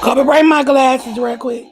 Come bring my glasses real quick.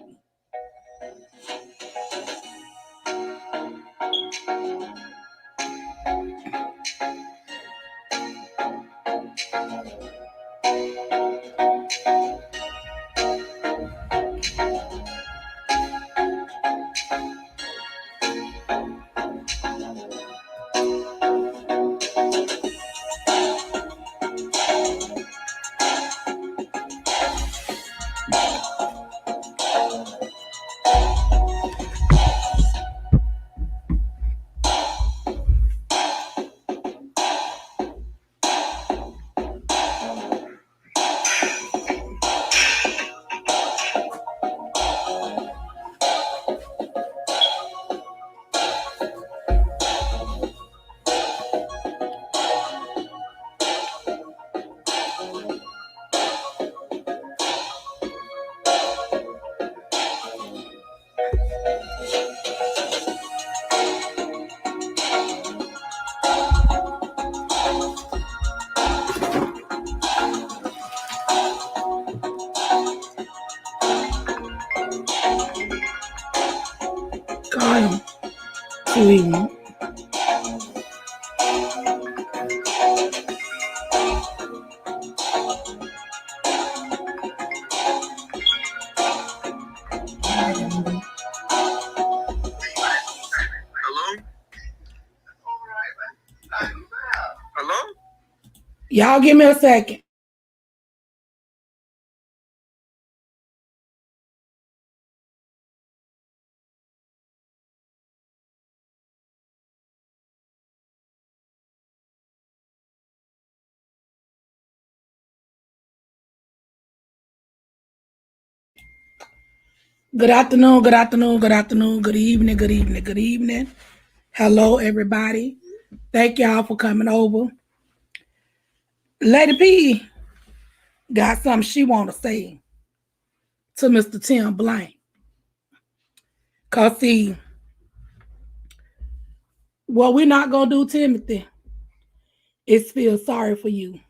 God, sweet. Hello? Y'all give me a second. Good afternoon, good afternoon, good afternoon, good evening, good evening, good evening. Hello, everybody. Thank y'all for coming over. Lady P got something she want to say to Mr. Tim Blaine. Because, see, what we're not going to do, Timothy, is feel sorry for you.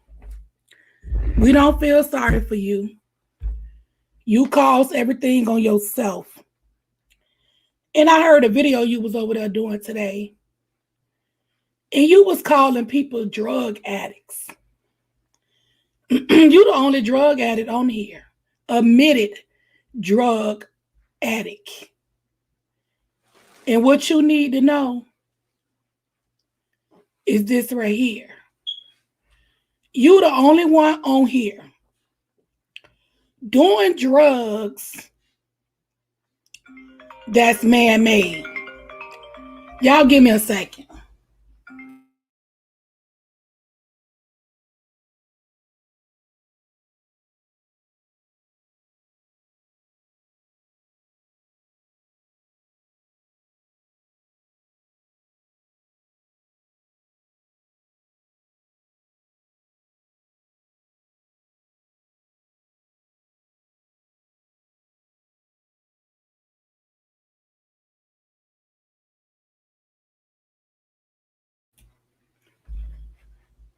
We don't feel sorry for you. You caused everything on yourself. And I heard a video you was over there doing today. And you was calling people drug addicts. You the only drug addict on here. Admitted drug addict. And what you need to know is this right here. You the only one on here doing drugs that's man-made. Y'all give me a second.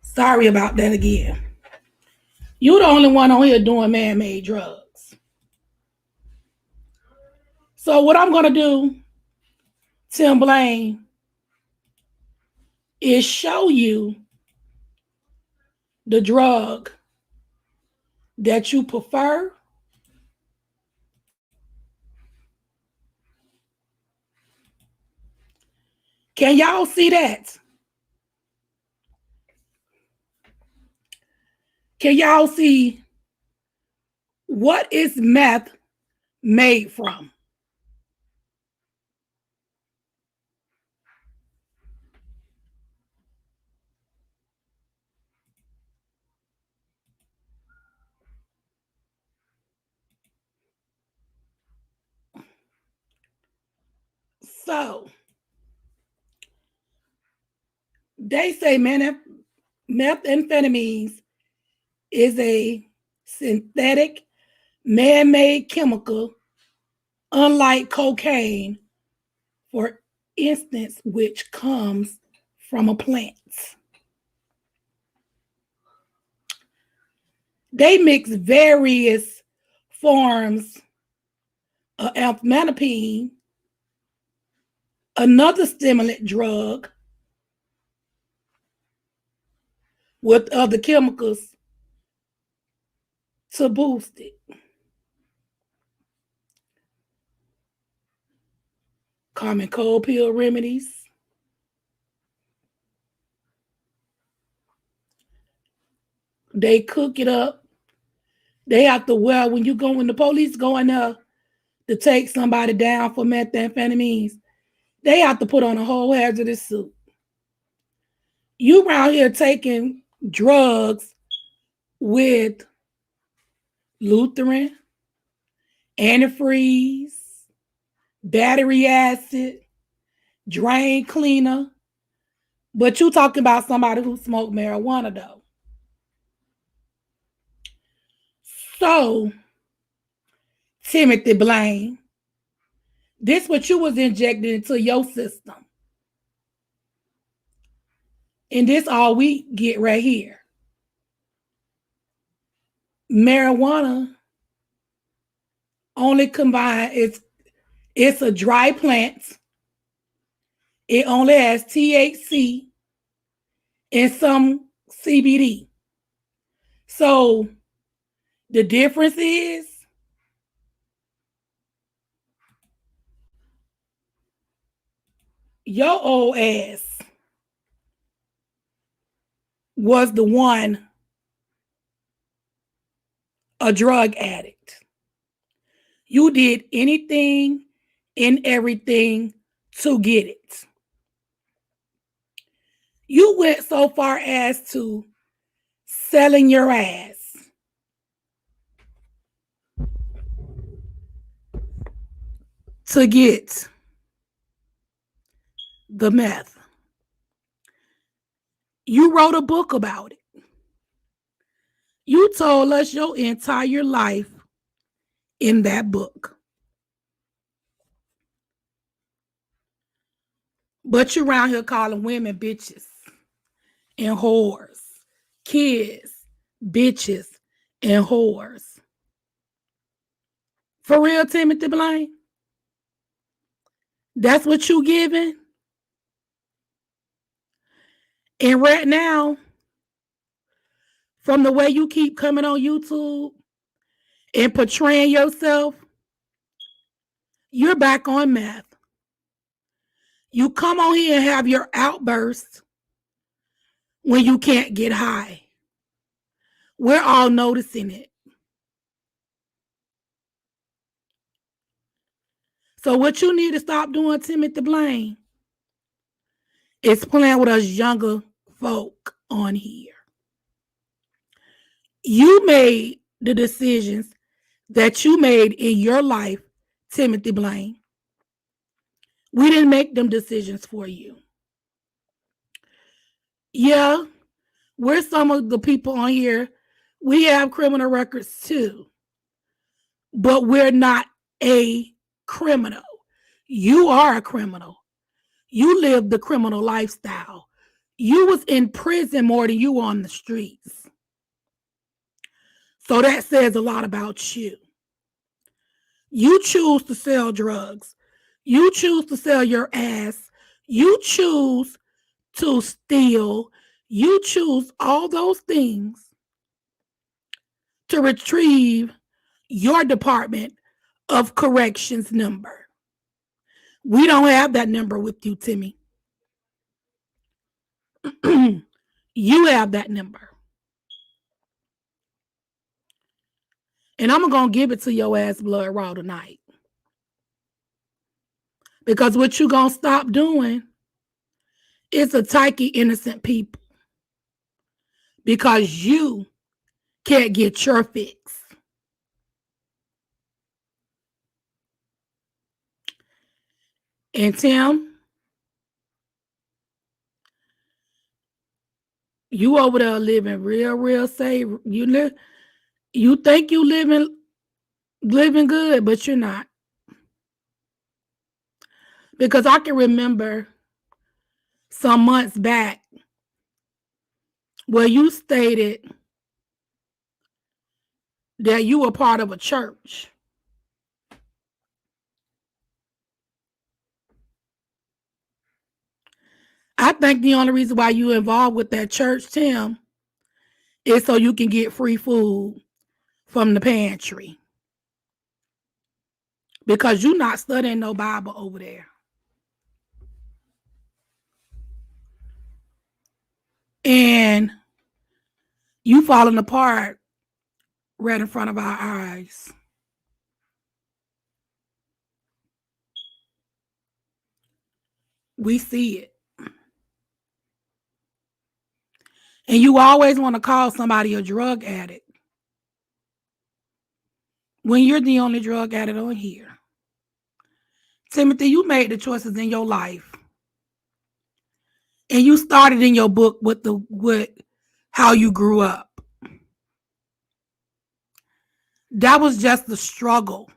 Sorry about that again. You the only one on here doing man-made drugs. So what I'm going to do, Tim Blaine, is show you the drug that you prefer. Can y'all see that? Can y'all see what is meth made from? So they say methamphetamines is a synthetic man-made chemical, unlike cocaine, for instance, which comes from a plant. They mix various forms of amphetaminine, another stimulant drug, with other chemicals to boost it. Common cold pill remedies. They cook it up. They have to, well, when the police go in there to take somebody down for methamphetamines, they have to put on a whole hazardous suit. You around here taking drugs with Lutheran, antifreeze, battery acid, drain cleaner, but you talking about somebody who smoked marijuana though. So, Timothy Blaine, this what you was injected into your system. And this all we get right here. Marijuana only combine, it's a dry plant. It only has THC and some CBD. So the difference is your old ass was the one a drug addict. You did anything and everything to get it. You went so far as to selling your ass to get the meth. You wrote a book about it. You told us your entire life in that book. But you around here calling women bitches and whores, kids, bitches, and whores. For real, Timothy Blaine? That's what you giving? And right now, from the way you keep coming on YouTube and portraying yourself, you're back on meth. You come on here and have your outbursts when you can't get high. We're all noticing it. So what you need to stop doing, Timothy Blaine, is playing with us younger folk on here. You made the decisions that you made in your life, Timothy Blaine. We didn't make them decisions for you. Yeah, we're some of the people on here. We have criminal records too, but we're not a criminal. You are a criminal. You live the criminal lifestyle. You was in prison more than you on the streets. So that says a lot about you. You choose to sell drugs. You choose to sell your ass. You choose to steal. You choose all those things to retrieve your Department of Corrections number. We don't have that number with you, Timmy. You have that number. And I'm going to give it to your ass blood raw tonight. Because what you going to stop doing is attacking innocent people. Because you can't get your fix. And Tim, you over there living real safe. You think you living good, but you're not. Because I can remember some months back where you stated that you were part of a church. I think the only reason why you involved with that church, Tim, is so you can get free food from the pantry. Because you're not studying no Bible over there. And you falling apart right in front of our eyes. We see it. And you always want to call somebody a drug addict when you're the only drug addict on here. Timothy, you made the choices in your life. And you started in your book with how you grew up. That was just the struggle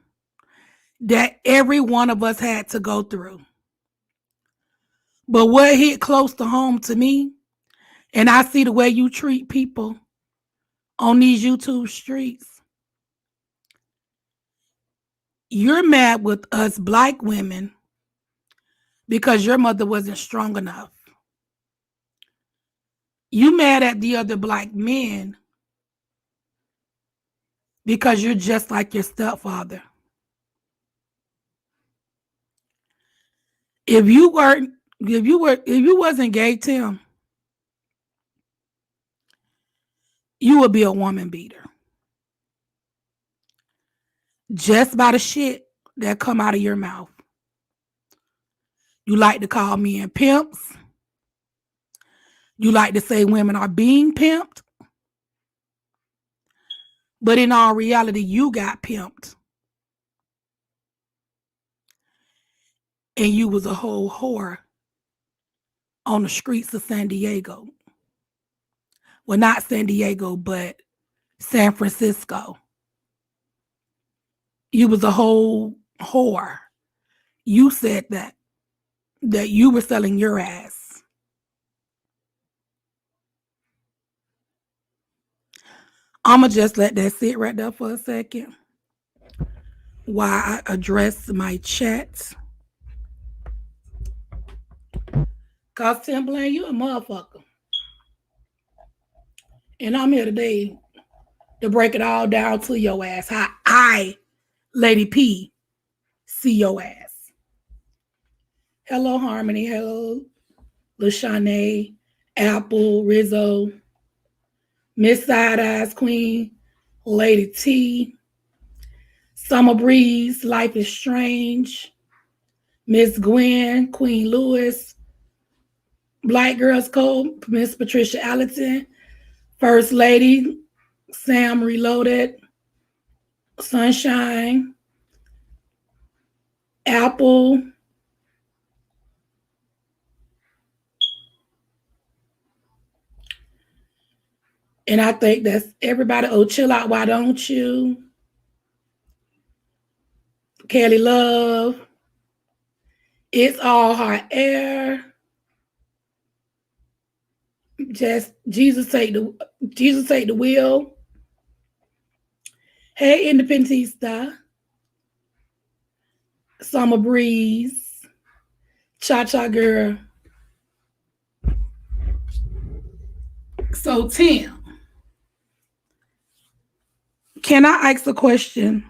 that every one of us had to go through. But what hit close to home to me, and I see the way you treat people on these YouTube streets, you're mad with us Black women because your mother wasn't strong enough. You mad at the other Black men because you're just like your stepfather. If you wasn't gay, Tim, you would be a woman beater. Just by the shit that come out of your mouth. You like to call men pimps. You like to say women are being pimped. But in all reality, you got pimped. And you was a whole whore on the streets of San Diego. Well, not San Diego, but San Francisco. You was a whole whore. You said that you were selling your ass. I'ma just let that sit right there for a second while I address my chat. Cause Tim Blaine, you a motherfucker. And I'm here today to break it all down to your ass. How I, Lady P, see your ass. Hello, Harmony. Hello, LaShanae, Apple, Rizzo, Miss Side Eyes Queen, Lady T, Summer Breeze, Life is Strange, Miss Gwen, Queen Lewis, Black Girls Code, Miss Patricia Allerton, First Lady, Sam Reloaded, Sunshine, Apple, and I think that's everybody. Oh, chill out, why don't you? Kelly Love, It's All Hot Air. Just Jesus take the wheel. Hey, Independentista, Summer Breeze, Cha Cha Girl. So Tim, can I ask a question?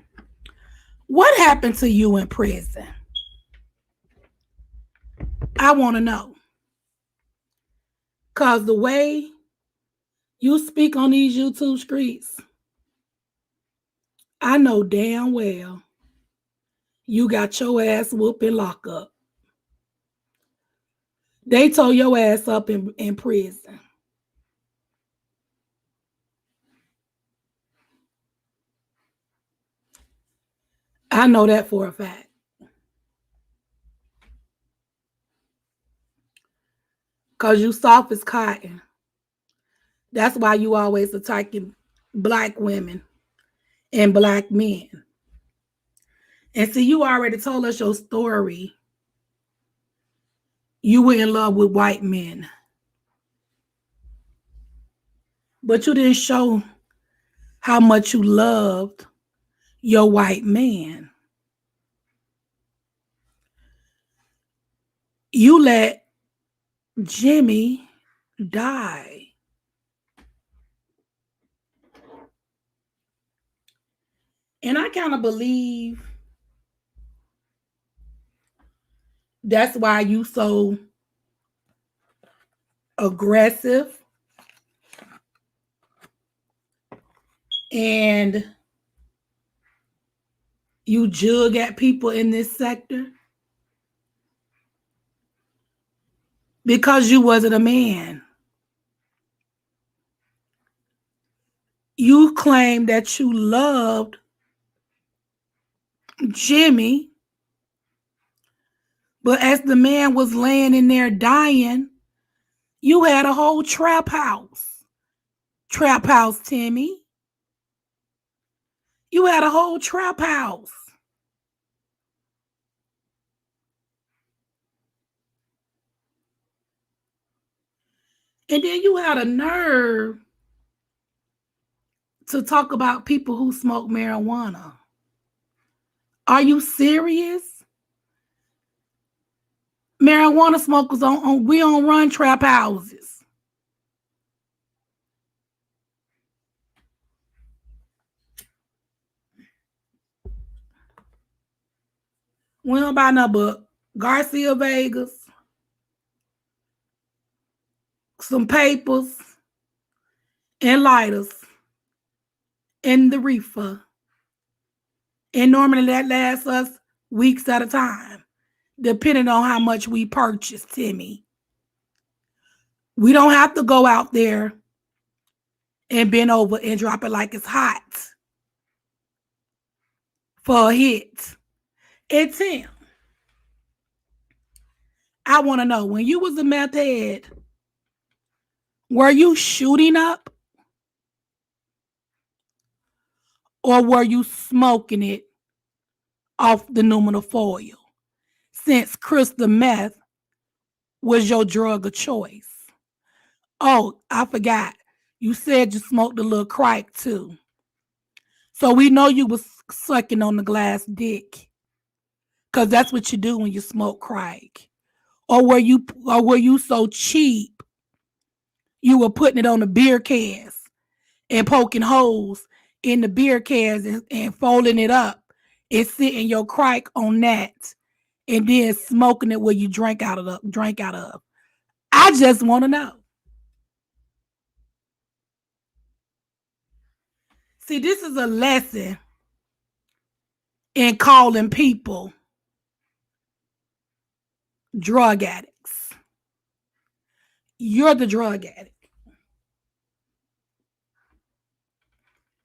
What happened to you in prison? I want to know. Cause the way you speak on these YouTube streets, I know damn well you got your ass whooped in lockup. They tore your ass up in prison. I know that for a fact. Because you soft as cotton. That's why you always attacking black women and black men. And see, you already told us your story. You were in love with white men. But you didn't show how much you loved your white man. You let Jimmy die. And I kind of believe that's why you so aggressive and you jug at people in this sector because you wasn't a man. You claimed that you loved Jimmy, but as the man was laying in there dying, you had a whole trap house. Trap house, Timmy. You had a whole trap house. And then you had a nerve to talk about people who smoke marijuana. Are you serious? Marijuana smokers we don't run trap houses. We don't buy no but Garcia Vegas, some papers, and lighters, and the reefer. And normally that lasts us weeks at a time, depending on how much we purchase, Timmy. We don't have to go out there and bend over and drop it like it's hot for a hit. And Tim, I want to know, when you was a meth head, were you shooting up or were you smoking it off the aluminum foil? Since crystal meth was your drug of choice. Oh, I forgot. You said you smoked a little crack too. So we know you was sucking on the glass dick. Cause that's what you do when you smoke crack. Or were you so cheap you were putting it on the beer cans and poking holes in the beer cans and folding it up and sitting your crack on that and then smoking it where you drank out of. I just want to know. See, this is a lesson in calling people drug addicts. You're the drug addict.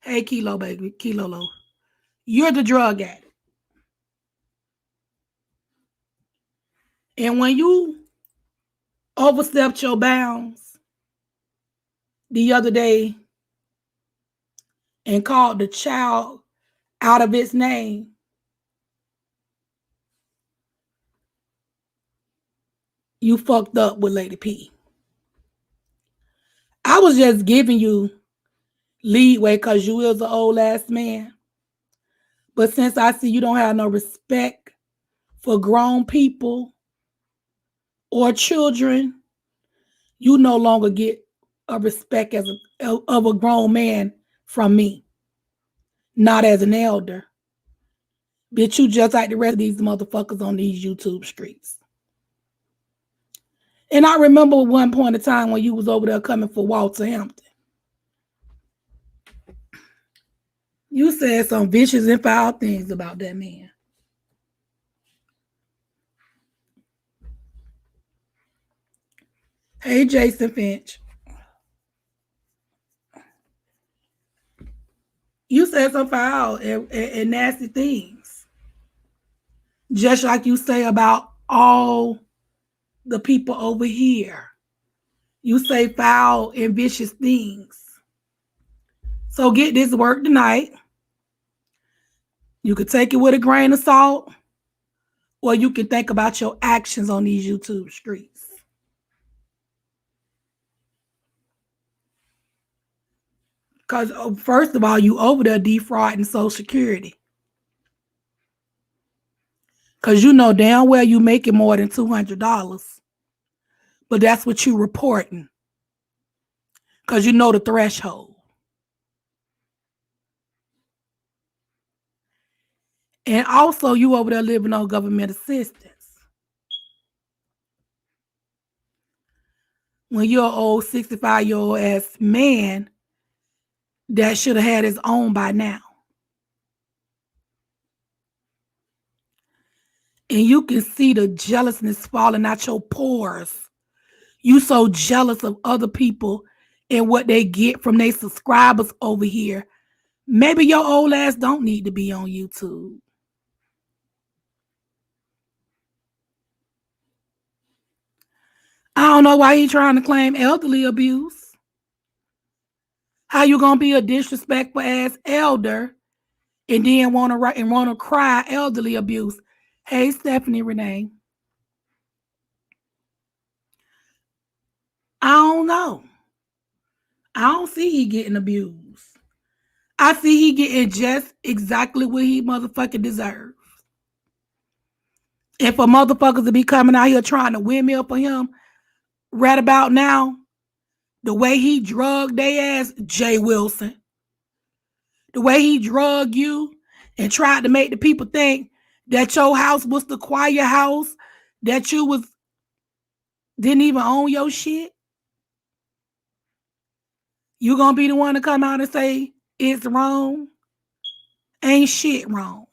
Hey, Kilo, baby. Kilo. You're the drug addict. And when you overstepped your bounds the other day and called the child out of its name, you fucked up with Lady P. I was just giving you leeway because you is an old ass man. But since I see you don't have no respect for grown people or children, you no longer get a respect of a grown man from me. Not as an elder. Bitch, you just like the rest of these motherfuckers on these YouTube streets. And I remember one point in time when you was over there coming for Walter Hampton. You said some vicious and foul things about that man. Hey, Jason Finch. You said some foul and nasty things. Just like you say about all the people over here. You say foul and vicious things. So get this work tonight. You could take it with a grain of salt, or you can think about your actions on these YouTube streets. Because first of all, you over there defrauding Social Security. Because you know damn well you making more than $200. But that's what you reporting. Because you know the threshold. And also you over there living on government assistance. When you're an old 65-year-old ass man that should have had his own by now. And you can see the jealousness falling out your pores. You so jealous of other people and what they get from their subscribers over here. Maybe your old ass don't need to be on YouTube. I don't know why he trying to claim elderly abuse. How you gonna be a disrespectful ass elder and then want to cry elderly abuse? Hey, Stephanie Renee. I don't know. I don't see he getting abused. I see he getting just exactly what he motherfucking deserves. And for motherfuckers to be coming out here trying to windmill for him right about now, the way he drugged they ass, Jay Wilson, the way he drugged you and tried to make the people think that your house was the quiet house, that you didn't even own your shit. You gonna be the one to come out and say it's wrong? Ain't shit wrong.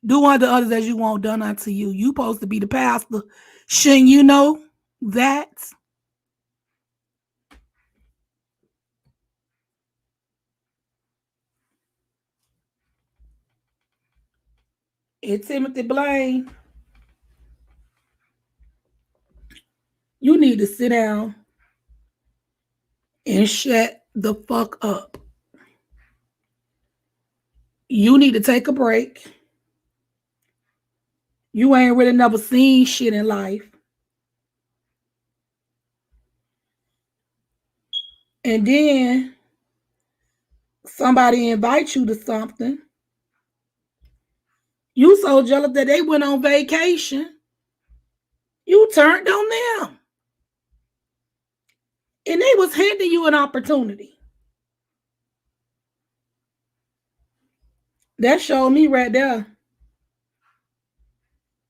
Do unto others as you want done unto you. You supposed to be the pastor. Shouldn't you know that? It's Timothy Blaine. You need to sit down and shut the fuck up. You need to take a break. You ain't really never seen shit in life. And then somebody invites you to something. You so jealous that they went on vacation. You turned on them. And they was handing you an opportunity. That showed me right there.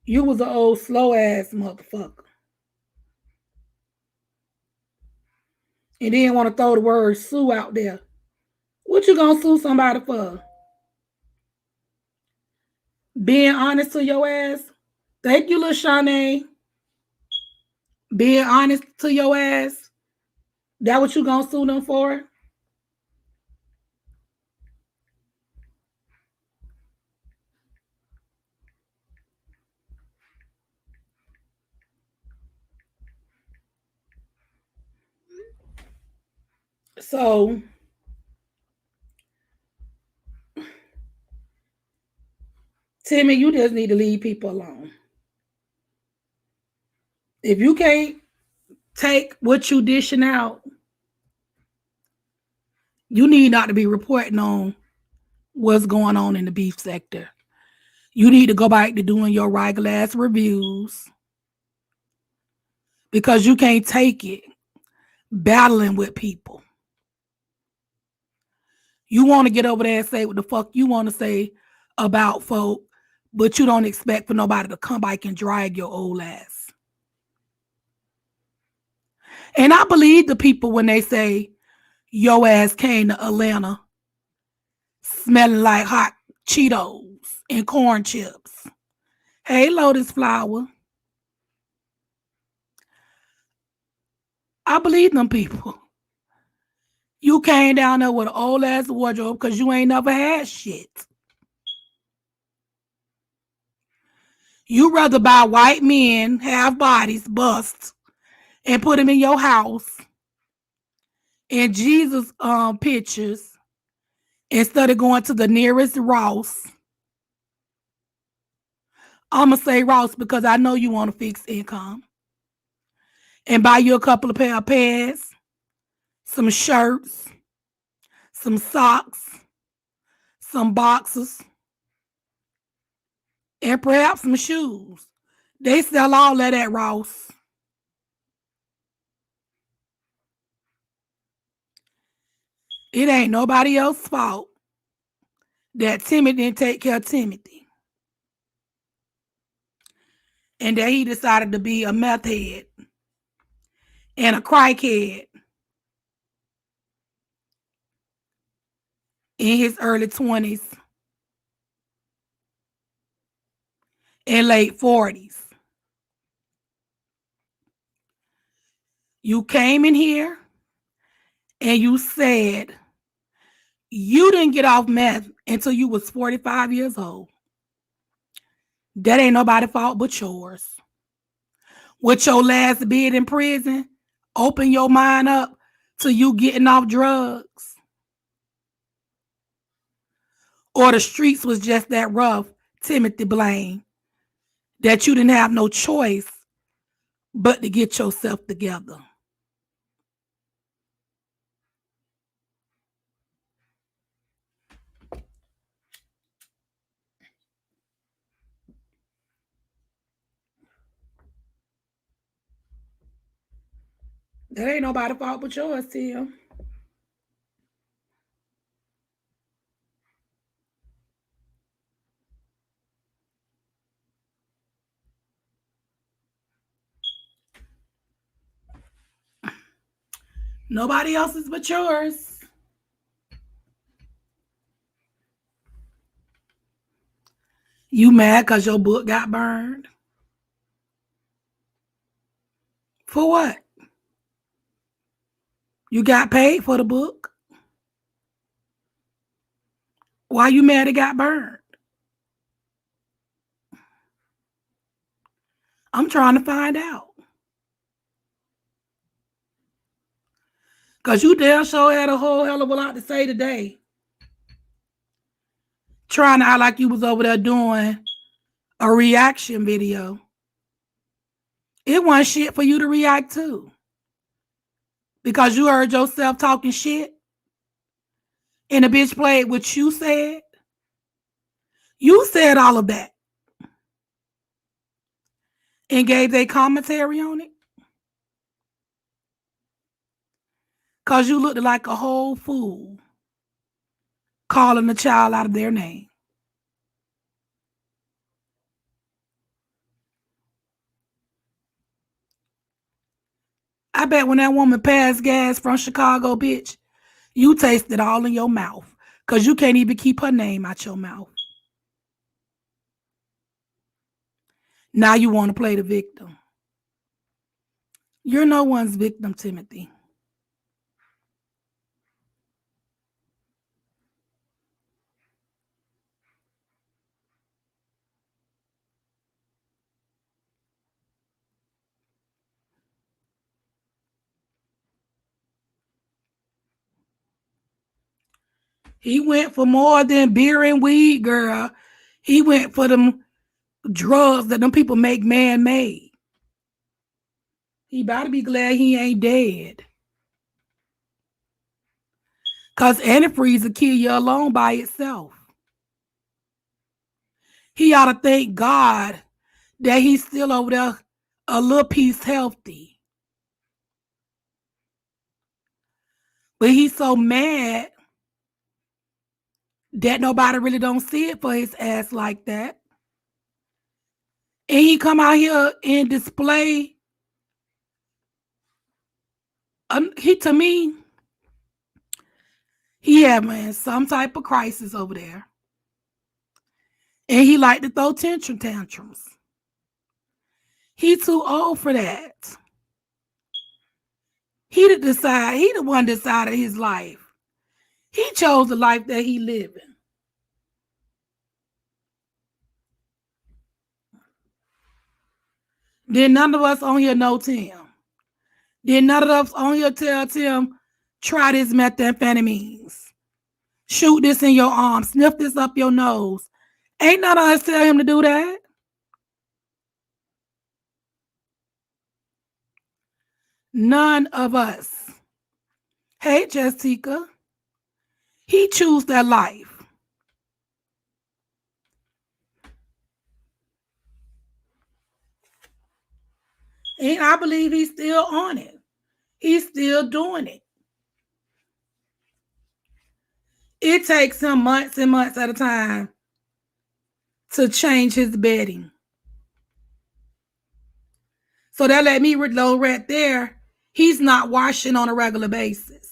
You was an old slow ass motherfucker. And then want to throw the word sue out there. What you gonna sue somebody for? Being honest to your ass? Thank you, LaShawnee. Being honest to your ass? That what you gonna sue them for? So Timmy, you just need to leave people alone. If you can't take what you dishing out, you need not to be reporting on what's going on in the beef sector. You need to go back to doing your regular ass reviews because you can't take it battling with people. You want to get over there and say what the fuck you want to say about folk, but you don't expect for nobody to come back and drag your old ass. And I believe the people when they say your ass came to Atlanta smelling like hot Cheetos and corn chips. Hey, Lotus Flower. I believe them people. You came down there with an old ass wardrobe because you ain't never had shit. You rather buy white men, have bodies, busts, and put them in your house and Jesus pictures instead of going to the nearest Ross. I'm going to say Ross because I know you want a fixed income. And buy you a couple of pair of pants, some shirts, some socks, some boxers, and perhaps some shoes. They sell all that at Ross. It ain't nobody else's fault that Timothy didn't take care of Timothy. And that he decided to be a meth head and a crackhead in his early 20s and late 40s. You came in here and you said you didn't get off meth until you was 45 years old. That ain't nobody's fault but yours. With your last bid in prison, open your mind up to you getting off drugs. Or the streets was just that rough, Timothy Blaine, that you didn't have no choice but to get yourself together. That ain't nobody's fault but yours, Tim. Nobody else's but yours. You mad because your book got burned? For what? You got paid for the book? Why you mad it got burned? I'm trying to find out. Because you damn sure had a whole hell of a lot to say today. Trying to act like you was over there doing a reaction video. It wasn't shit for you to react to. Because you heard yourself talking shit. And the bitch played what you said. You said all of that. And gave their commentary on it. Because you looked like a whole fool. Calling the child out of their name. I bet when that woman passed gas from Chicago, bitch, you tasted all in your mouth. Because you can't even keep her name out your mouth. Now you want to play the victim. You're no one's victim, Timothy. He went for more than beer and weed, girl. He went for them drugs that them people make man-made. He better be glad he ain't dead. Because antifreeze will kill you alone by itself. He ought to thank God that he's still over there a little piece healthy. But he's so mad that nobody really don't see it for his ass like that. And he come out here and display, to me, he having some type of crisis over there. And he like to throw tantrums. He too old for that. He the one decided his life. He chose the life that he living. Then none of us on here know Tim. Then none of us on here tell Tim, try this methamphetamines. Shoot this in your arm. Sniff this up your nose. Ain't none of us tell him to do that. None of us. Hey, Jessica. He choose that life. And I believe he's still on it. He's still doing it. It takes him months and months at a time to change his bedding. So that let me know right there, he's not washing on a regular basis.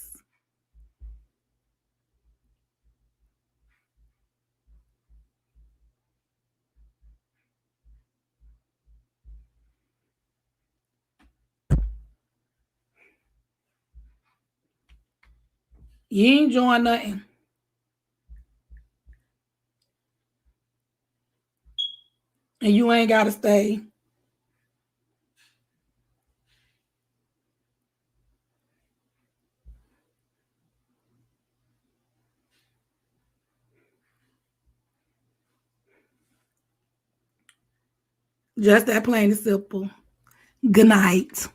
You ain't doing nothing. And you ain't got to stay. Just that plain and simple. Good night.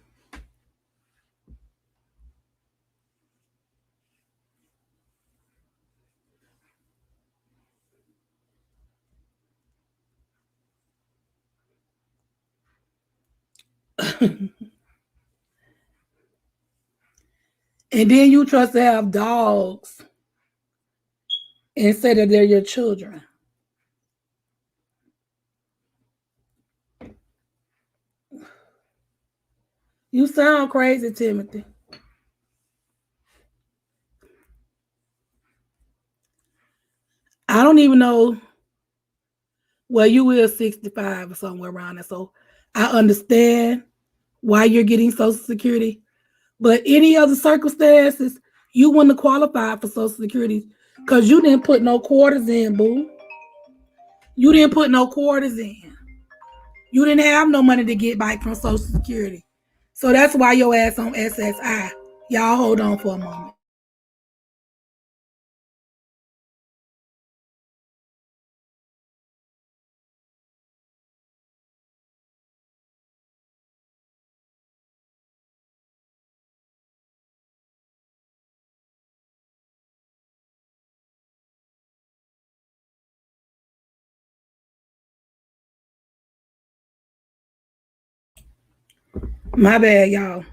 And then you trust to have dogs and say that they're your children. You sound crazy, Timothy. I don't even know. Well, you will 65 or somewhere around there. So I understand why you're getting Social Security. But any other circumstances, you wouldn't have qualified for Social Security because you didn't put no quarters in, boo. You didn't put no quarters in. You didn't have no money to get back from Social Security. So that's why your ass on SSI. Y'all hold on for a moment. My bad, y'all.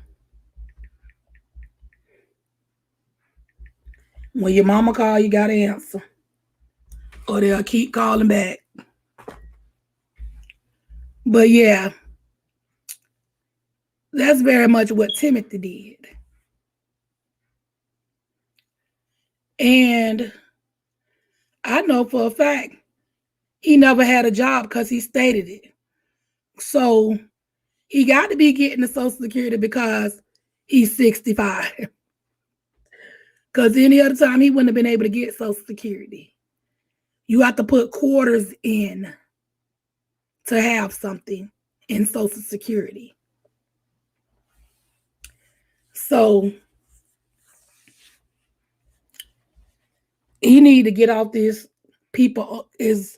When your mama call, you gotta answer. Or they'll keep calling back. But yeah, that's very much what Timothy did. And I know for a fact he never had a job because he stated it. So he got to be getting the Social Security because he's 65. Because any other time he wouldn't have been able to get Social Security. You have to put quarters in to have something in Social Security. So he need to get off this. People is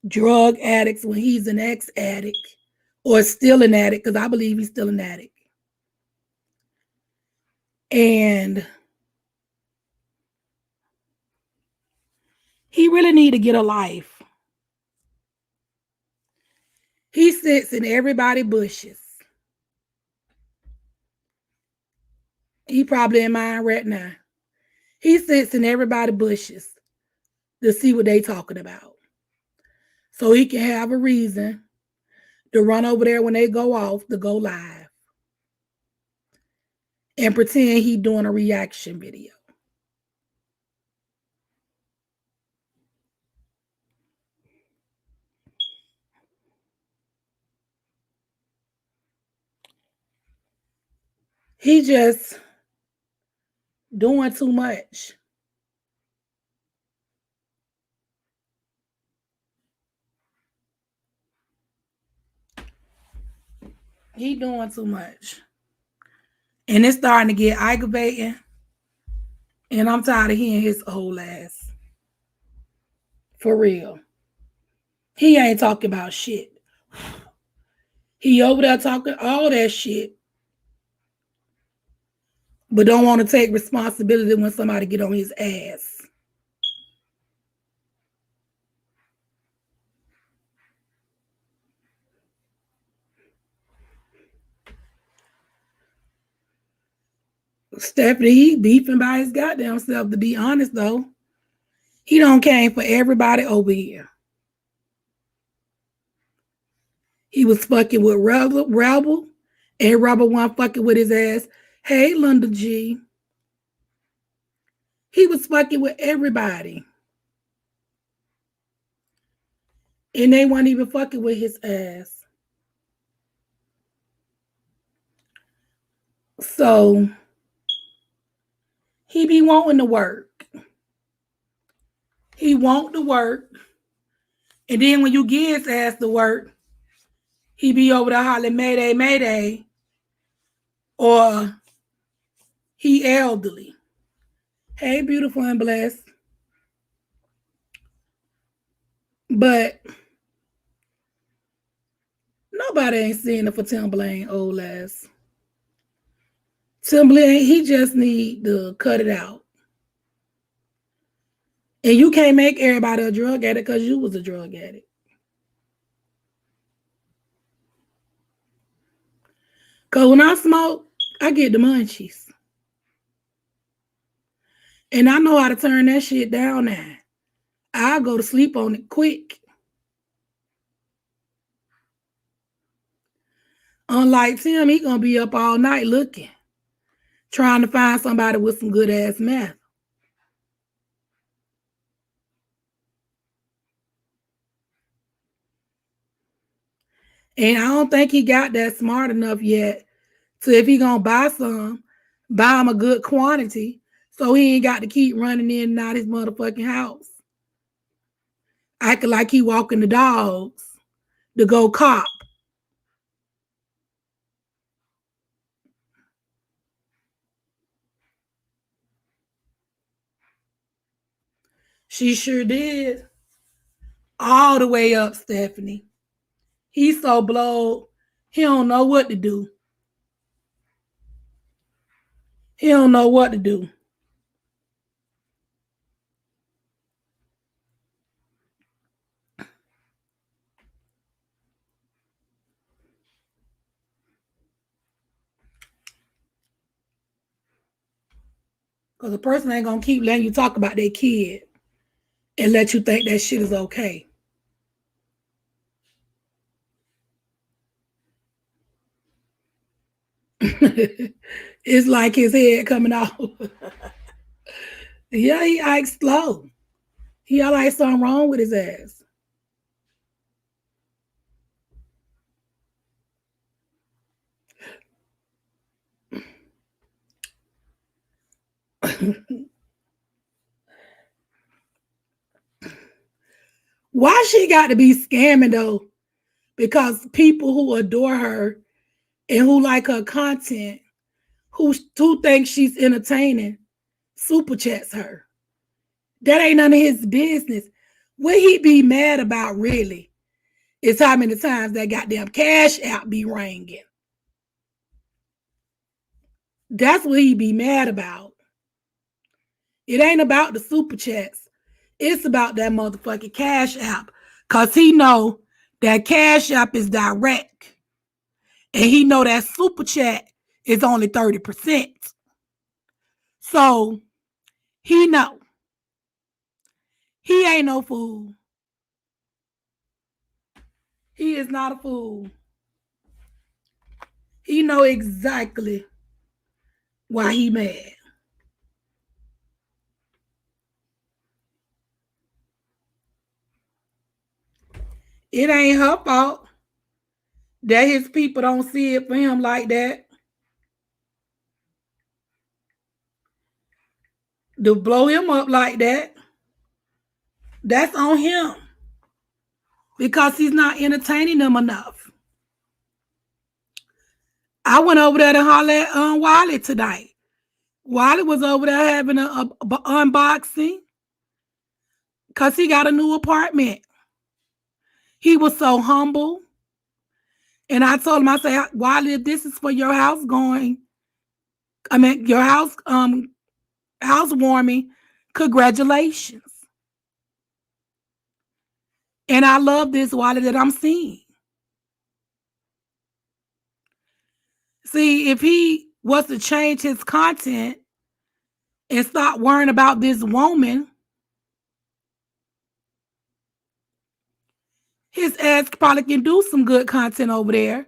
drug addicts when he's an ex-addict or still an addict, because I believe he's still an addict. And he really need to get a life. He sits in everybody's bushes. He probably in mine right now. He sits in everybody's bushes to see what they talking about. So he can have a reason to run over there when they go off to go live and pretend he doing a reaction video. He just doing too much. He doing too much. And it's starting to get aggravating. And I'm tired of hearing his whole ass. For real. He ain't talking about shit. He over there talking all that shit. But don't want to take responsibility when somebody get on his ass. Stephanie, he beefing by his goddamn self, to be honest, though. He don't came for everybody over here. He was fucking with Rebel, and Rebel wasn't fucking with his ass. Hey, Linda G. He was fucking with everybody. And they weren't even fucking with his ass. So, he be wanting to work. He want to work. And then when you get his ass to work, he be over there hollering, Mayday, Mayday. Or he elderly. Hey, beautiful and blessed. But nobody ain't seeing it for Tim Blaine, old ass. Tim Blaine, he just need to cut it out. And you can't make everybody a drug addict because you was a drug addict. Because when I smoke, I get the munchies. And I know how to turn that shit down now. I'll go to sleep on it quick. Unlike Tim, he gonna be up all night looking, trying to find somebody with some good ass meth. And I don't think he got that smart enough yet to, if he gonna buy some, buy him a good quantity so he ain't got to keep running in and out his motherfucking house. Acting like he walking the dogs to go cop. She sure did. All the way up, Stephanie. He's so blowed, he don't know what to do. He don't know what to do. Because a person ain't going to keep letting you talk about their kid and let you think that shit is okay. It's like his head coming off. Yeah, he acts slow. He all like something wrong with his ass. Why she got to be scamming though? Because people who adore her and who like her content, who think she's entertaining, super chats her. That ain't none of his business. What he be mad about really is how many times that goddamn cash app be ringing. That's what he be mad about. It ain't about the super chats. It's about that motherfucking cash app. Cause he know that cash app is direct. And he know that super chat is only 30%. So he know. He ain't no fool. He is not a fool. He know exactly why he mad. It ain't her fault that his people don't see it for him like that. To blow him up like that, that's on him. Because he's not entertaining them enough. I went over there to holler at Wiley tonight. Wiley was over there having a unboxing because he got a new apartment. He was so humble. And I told him, I said, Wiley, if this is for your your housewarming, congratulations. And I love this Wiley that I'm seeing. See, if he was to change his content and stop worrying about this woman, his ass probably can do some good content over there.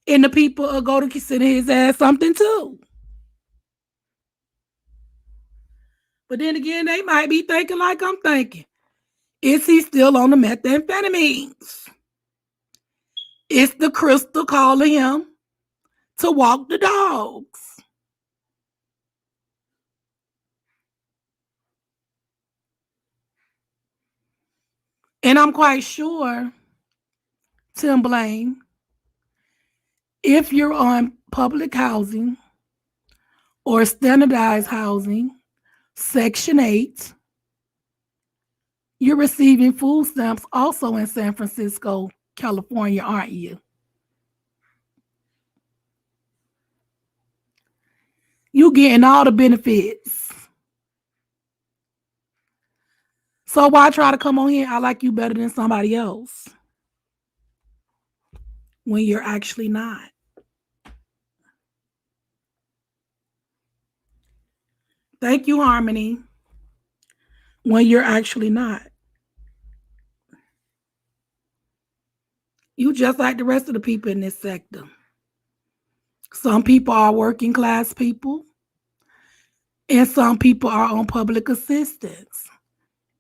And the people will go to consider his ass something too. But then again, they might be thinking like I'm thinking. Is he still on the methamphetamines? Is the crystal calling him to walk the dogs? And I'm quite sure, Tim Blaine, if you're on public housing or standardized housing, Section 8, you're receiving food stamps also in San Francisco, California, aren't you? You getting all the benefits. So why try to come on here? I like you better than somebody else when you're actually not. Thank you, Harmony, when you're actually not. You just like the rest of the people in this sector. Some people are working class people, and some people are on public assistance.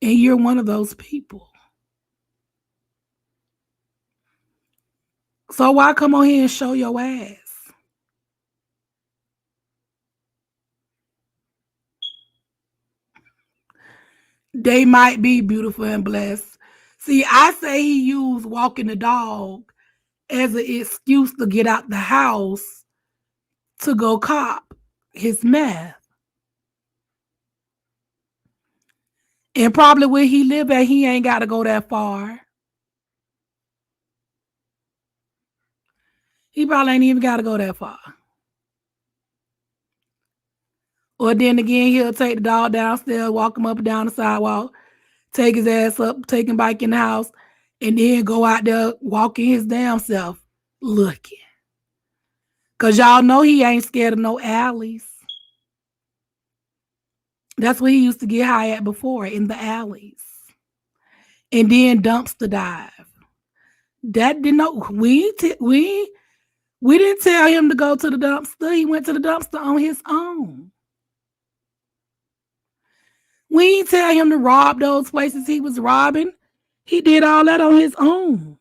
And you're one of those people. So why come on here and show your ass? They might be beautiful and blessed. See, I say he used walking the dog as an excuse to get out the house to go cop his meth. And probably where he live at, he ain't got to go that far. He probably ain't even got to go that far. Or then again, he'll take the dog downstairs, walk him up and down the sidewalk, take his ass up, take him back in the house, and then go out there walking his damn self looking. Because y'all know he ain't scared of no alleys. That's where he used to get high at before, in the alleys. And then dumpster dive. That didn't know. We didn't tell him to go to the dumpster. He went to the dumpster on his own. We didn't tell him to rob those places he was robbing. He did all that on his own.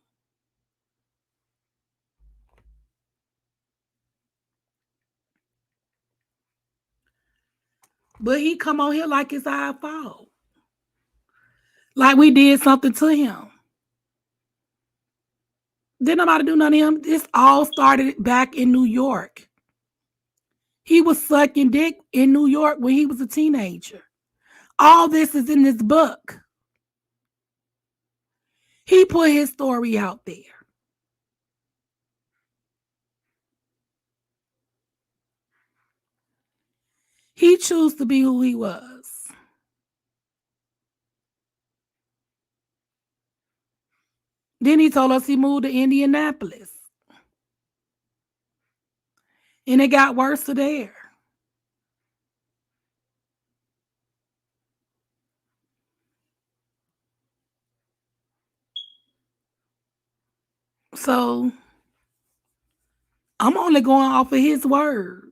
But he come on here like it's our fault. Like we did something to him. Didn't nobody do nothing to him. This all started back in New York. He was sucking dick in New York when he was a teenager. All this is in this book. He put his story out there. He chose to be who he was. Then he told us he moved to Indianapolis. And it got worse there. So I'm only going off of his words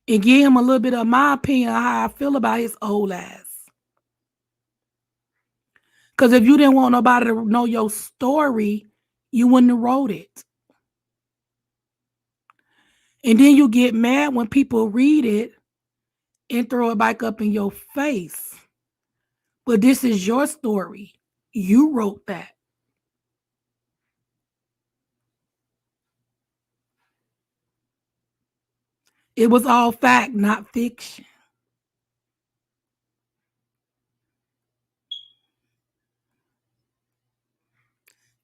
and give him a little bit of my opinion on how I feel about his old ass. Because if you didn't want nobody to know your story, you wouldn't have wrote it. And then you get mad when people read it and throw it back up in your face. But this is your story. You wrote that. It was all fact, not fiction.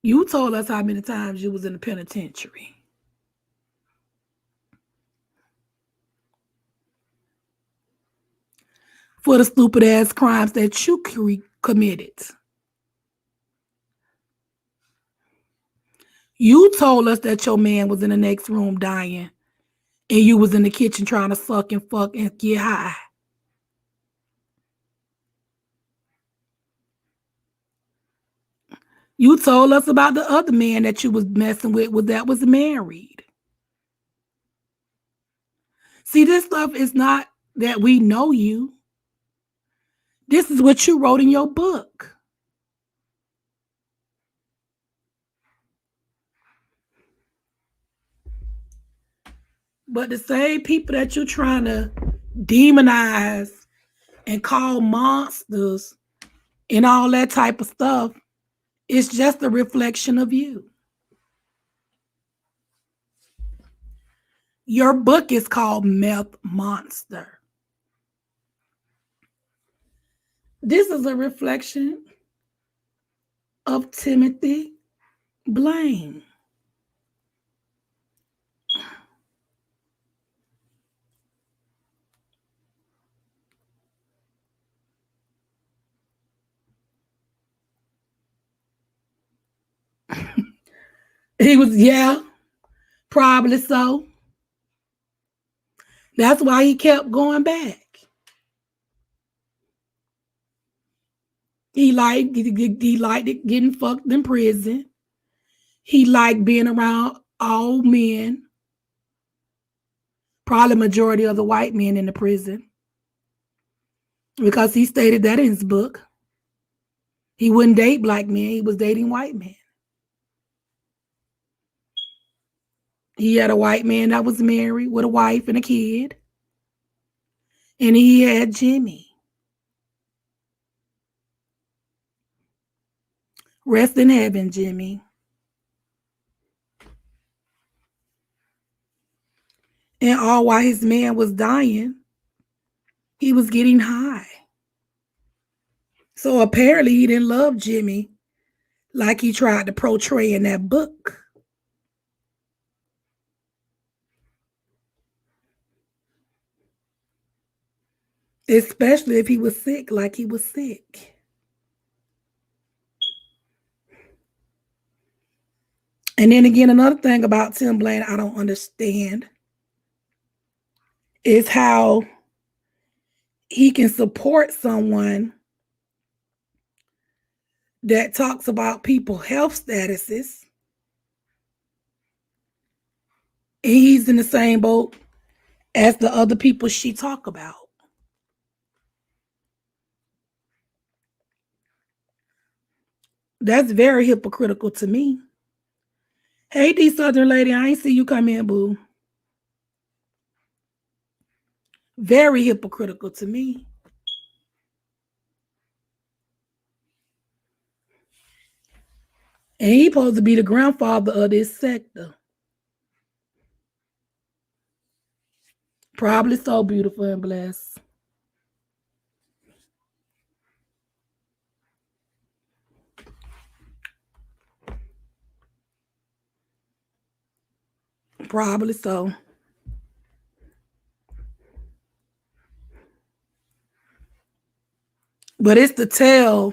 You told us how many times you was in the penitentiary. For the stupid ass crimes that you committed. You told us that your man was in the next room dying and you was in the kitchen trying to suck and fuck and get high. You told us about the other man that you was messing with that was married. See, this stuff is not that we know you. This is what you wrote in your book. But the same people that you're trying to demonize and call monsters and all that type of stuff, it's just a reflection of you. Your book is called Meth Monster. This is a reflection of Timothy Blaine. He was, yeah, probably so. That's why he kept going back. He liked it getting fucked in prison. He liked being around all men, probably majority of the white men in the prison, because he stated that in his book. He wouldn't date black men. He was dating white men. He had a white man that was married with a wife and a kid. And he had Jimmy. Rest in heaven, Jimmy. And all while his man was dying, he was getting high. So apparently he didn't love Jimmy like he tried to portray in that book. Especially if he was sick like he was sick. And then again, another thing about Tim Blaine I don't understand is how he can support someone that talks about people's health statuses. And he's in the same boat as the other people she talk about. That's very hypocritical to me. Hey, D Southern lady, I ain't see you come in, boo. Very hypocritical to me. And he supposed to be the grandfather of this sector. Probably so beautiful and blessed. Probably so. But it's the tale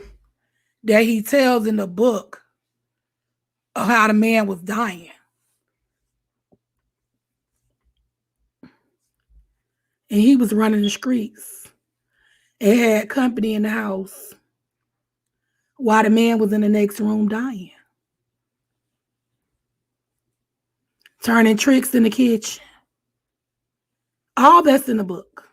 that he tells in the book of how the man was dying. And he was running the streets. It had company in the house while the man was in the next room dying. Turning tricks in the kitchen. All that's in the book.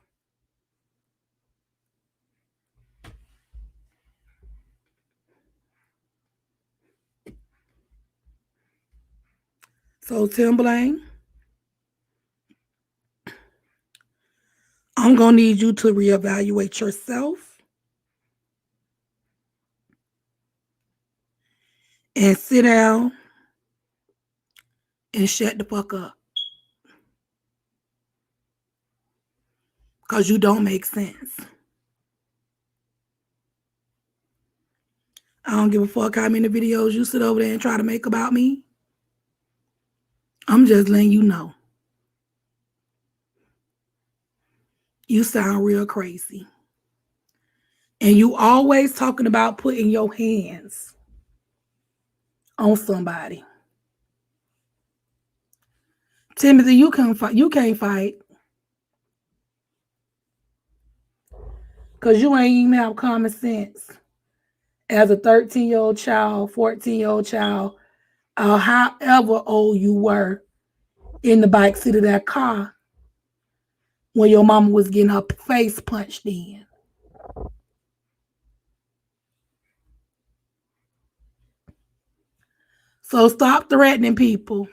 So Tim Blaine, I'm going to need you to reevaluate yourself and sit down and shut the fuck up. because you don't make sense. I don't give a fuck how many videos you sit over there and try to make about me. I'm just letting you know. You sound real crazy. And you always talking about putting your hands on somebody. Timothy, you can't fight. You can't fight. Because you ain't even have common sense. As a 13-year-old child, 14-year-old child, or however old you were in the backseat of that car when your mama was getting her face punched in. So stop threatening people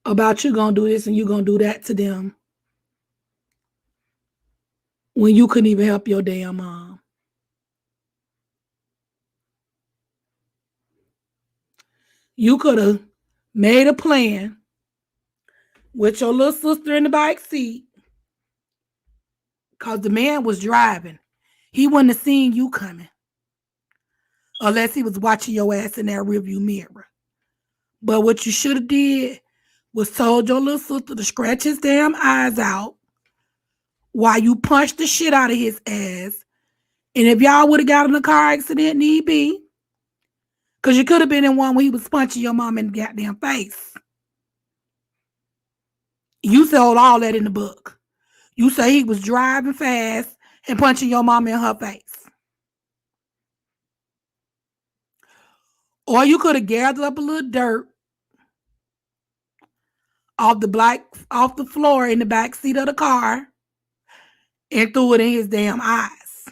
about you gonna do this and you gonna do that to them when you couldn't even help your damn mom. You could have made a plan with your little sister in the back seat because the man was driving. He wouldn't have seen you coming unless he was watching your ass in that rearview mirror. But what you should have did was told your little sister to scratch his damn eyes out while you punched the shit out of his ass. And if y'all would have got in a car accident, need be, because you could have been in one where he was punching your mom in the goddamn face. You told all that in the book. You say he was driving fast and punching your mom in her face. Or you could have gathered up a little dirt off the floor in the back seat of the car and threw it in his damn eyes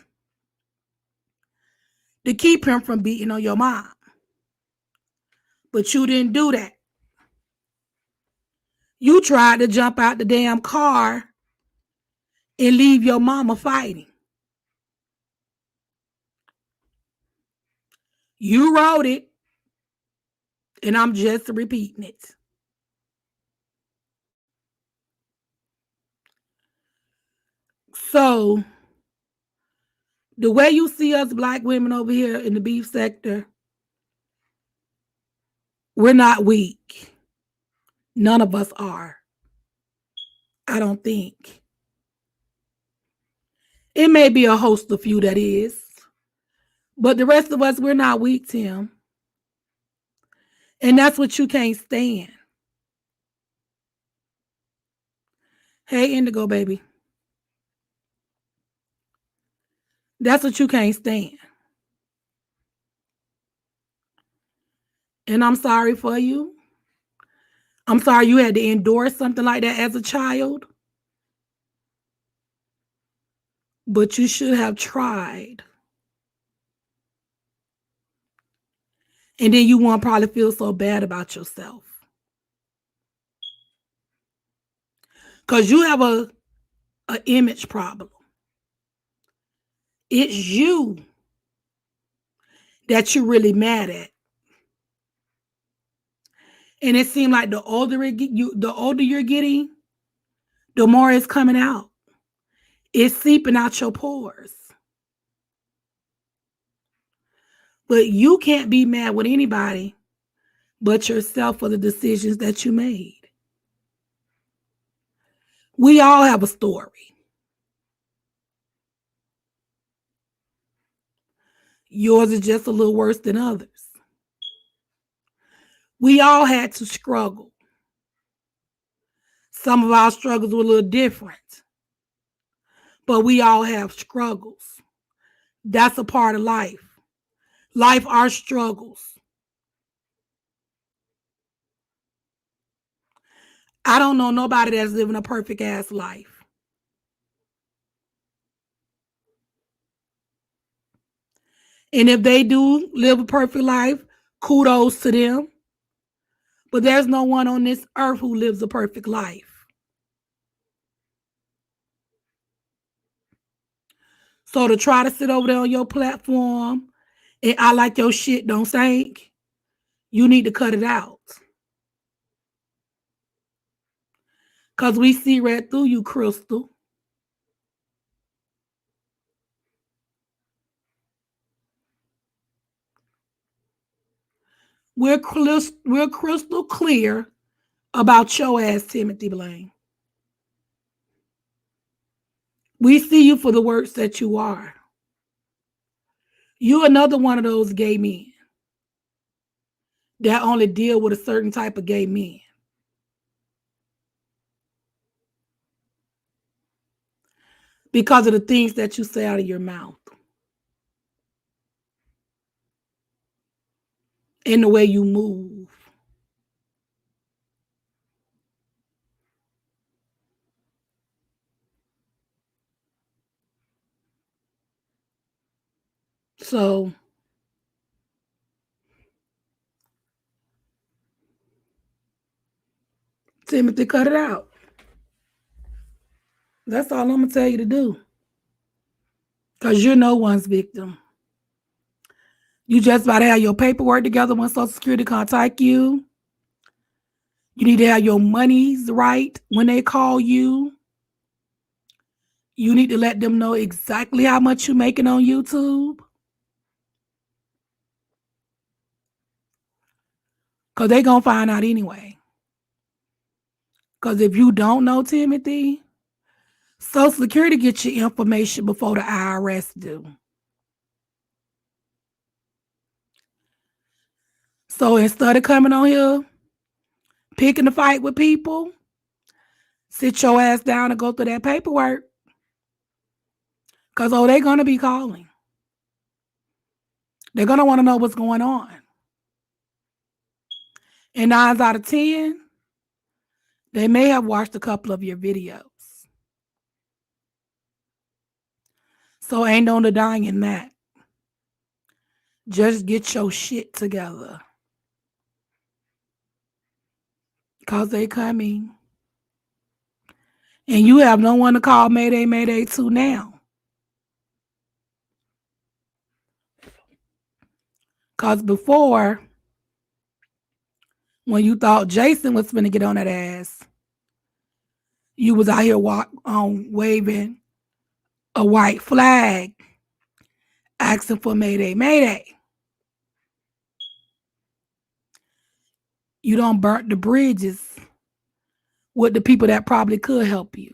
to keep him from beating on your mom. But you didn't do that. You tried to jump out the damn car and leave your mama fighting. You wrote it, and I'm just repeating it. So, the way you see us black women over here in the beef sector, we're not weak. None of us are. I don't think. It may be a host of few that is. But the rest of us, we're not weak, Tim. And that's what you can't stand. Hey, Indigo, baby. That's what you can't stand. And I'm sorry for you. I'm sorry you had to endure something like that as a child. But you should have tried. And then you won't probably feel so bad about yourself. Because you have an image problem. It's you that you're really mad at. And it seems like the older you're getting, the more it's coming out. It's seeping out your pores. But you can't be mad with anybody but yourself for the decisions that you made. We all have a story. Yours is just a little worse than others. We all had to struggle. Some of our struggles were a little different. But we all have struggles. That's a part of life. Life are struggles. I don't know nobody that's living a perfect ass life. And if they do live a perfect life, kudos to them. But there's no one on this earth who lives a perfect life. So to try to sit over there on your platform and I like your shit don't stink, you need to cut it out. Because we see right through you, Crystal. We're crystal clear about your ass, Timothy Blaine. We see you for the works that you are. You're another one of those gay men that only deal with a certain type of gay men. Because of the things that you say out of your mouth. And the way you move. So, Timothy, cut it out. That's all I'm going to tell you to do. Because you're no one's victim. You just about to have your paperwork together when Social Security contact you. You need to have your monies right when they call you. You need to let them know exactly how much you're making on YouTube. Because they're going to find out anyway. Because if you don't know, Timothy, Social Security gets your information before the IRS do. So instead of coming on here, picking a fight with people, sit your ass down and go through that paperwork. Because, they're going to be calling. They're going to want to know what's going on. And 9 out of 10, they may have watched a couple of your videos. So ain't no denying that. Just get your shit together. Because they coming. And you have no one to call Mayday, Mayday to now. Because before, when you thought Jason was finna get on that ass, you was out here waving a white flag, asking for Mayday, Mayday. You don't burn the bridges with the people that probably could help you.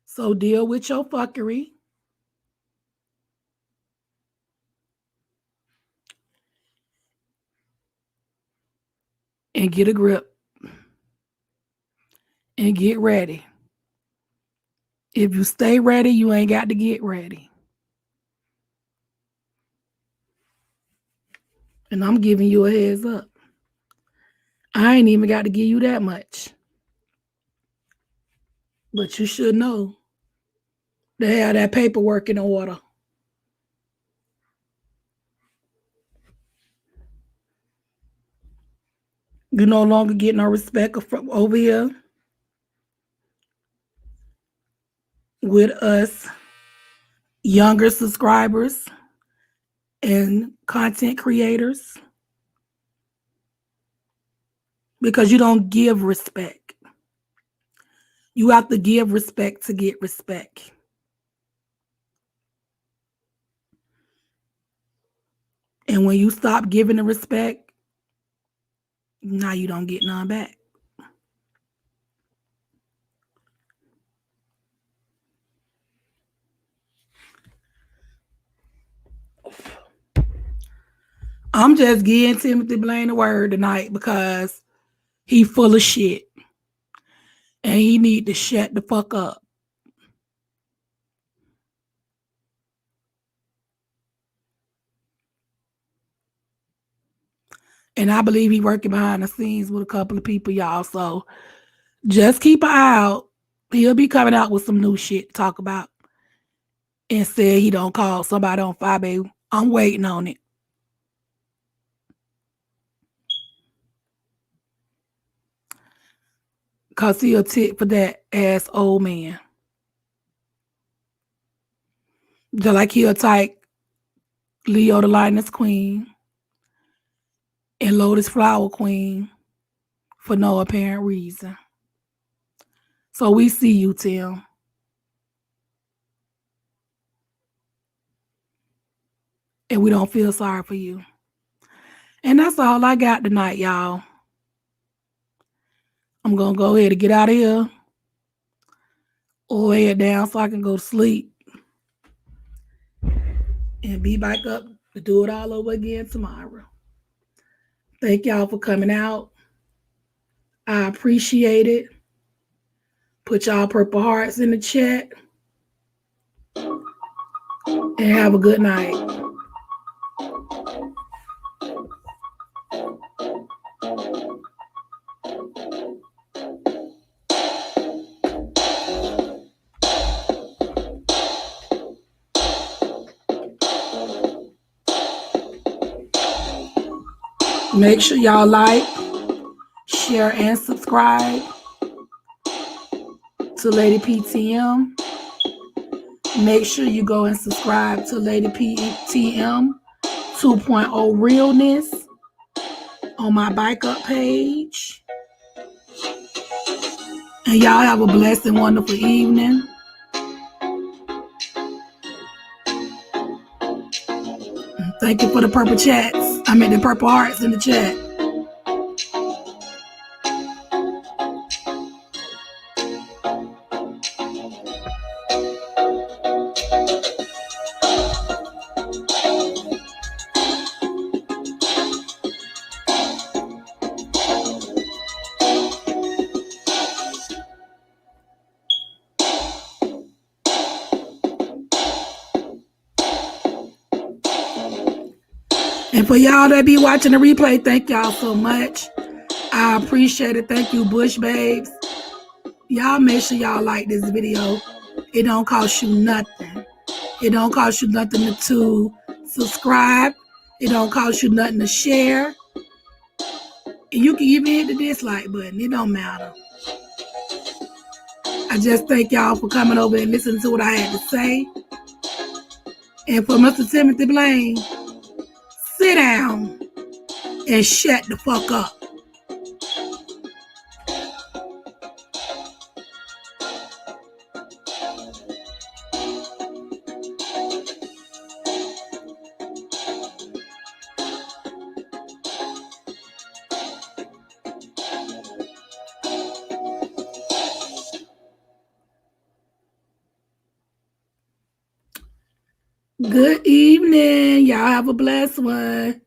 So deal with your fuckery. And get a grip. And get ready. If you stay ready, you ain't got to get ready. And I'm giving you a heads up. I ain't even got to give you that much. But you should know to have that paperwork in order. You no longer get no respect from over here with us younger subscribers and content creators because you don't give respect. You have to give respect to get respect. And when you stop giving the respect, now you don't get none back. I'm just giving Timothy Blaine the word tonight because he full of shit. And he need to shut the fuck up. And I believe he working behind the scenes with a couple of people, y'all. So just keep an eye out. He'll be coming out with some new shit to talk about. And said he don't call somebody on 5A. I'm waiting on it. Because he'll tit for that ass old man. Just like he'll type Leo the Lightness Queen and Lotus Flower Queen for no apparent reason. So we see you, Tim. and we don't feel sorry for you. And that's all I got tonight, y'all. I'm going to go ahead and get out of here or head down so I can go to sleep and be back up to do it all over again tomorrow. Thank y'all for coming out. I appreciate it. Put y'all purple hearts in the chat. And have a good night. Make sure y'all like, share, and subscribe to Lady PTM. Make sure you go and subscribe to Lady PTM 2.0 Realness on my Bike Up page. And y'all have a blessed and wonderful evening. Thank you for the purple chats. The purple hearts in the chat. And for y'all that be watching the replay, thank y'all so much. I appreciate it. Thank you, Bush Babes. Y'all make sure y'all like this video. It don't cost you nothing. It don't cost you nothing to subscribe. It don't cost you nothing to share. And you can even hit the dislike button. It don't matter. I just thank y'all for coming over and listening to what I had to say. And for Mr. Timothy Blaine, sit down and shut the fuck up. Good evening. Y'all have a blessed one.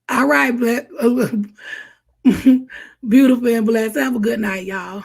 All right, but beautiful and blessed. Have a good night, y'all.